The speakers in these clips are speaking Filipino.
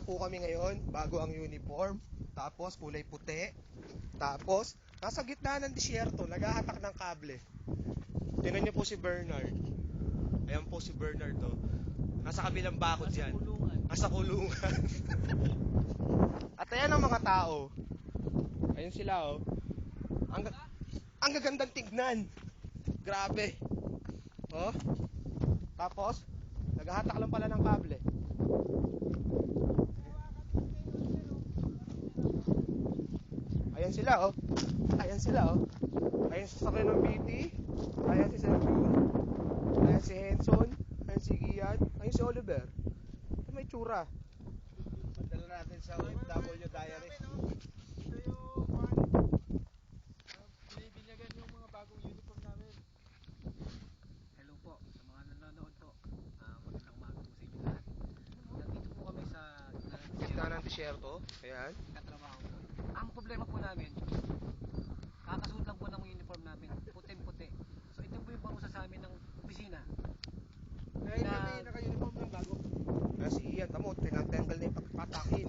po kami ngayon, bago ang uniform, tapos kulay puti, tapos nasa gitna ng disyerto, naghahatak ng kable. Tingnan niyo po si Bernard. Ayan po si Bernard, oh. Nasa kabilang bakod yan. Nasa kulungan. At ayan ang mga tao. Ayun sila, oh. Ang gagandang tignan. Grabe. Oh. Tapos, naghahatak lang pala ng kable. Ayan sila, oh. Ayan sila, oh. Ayan si sakay ng BT. Ayan si Sir June. Ayan si Henson. Ayan si Gian. Ayan si Oliver. Ito may tsura. Padala natin sa OFW Diary. Ito yung binibinyagan yung mga bagong uniform namin. Hello po sa mga nanonood po. Magandang umaga po sa inyo lahat. Nandito po kami sa Gitna ng disyerto. Ayan. katrabaho po. Ang problema po namin, kakasuot lang po ng uniform namin, puting-puti. So ito po yung parusa sa amin ng opisina. Dahil kami naka-uniform ng bago. Kaya si Ian, tamo, tinatanggal na yung patakin.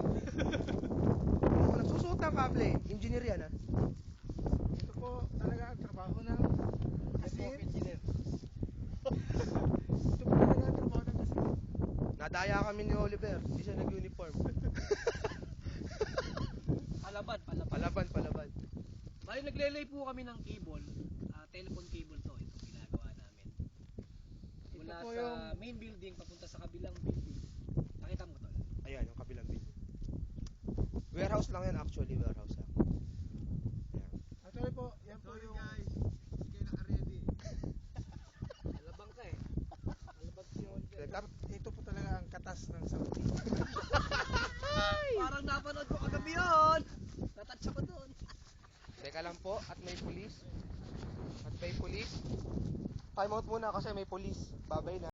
Kung nagsusuot ng kable, engineer yan, ha? Ito po talaga ang trabaho ng asin. engineer. Ito po talaga ang trabaho ng asin. Nadaya kami ni Oliver, hindi siya nag-uniform. Palaban. Bali naglelay po kami ng cable, telephone cable to, itong ginagawa namin. Mula Ito po sa yung- main building papunta sa kabilang building. Nakita mo to? Ayan, yung kabilang building. Warehouse lang yan actually, warehouse lang. Ayan. Actually po, yan po Sorry yung... guys, hindi kayo naka-ready. Alabang ka eh. Alabang si Oliver. Ito po talaga ang katas ng Saudi. Parang napanood ko kagabi yun. Natouch ako doon. Teka lang po, at may pulis. Time out muna kasi may pulis. Babay na.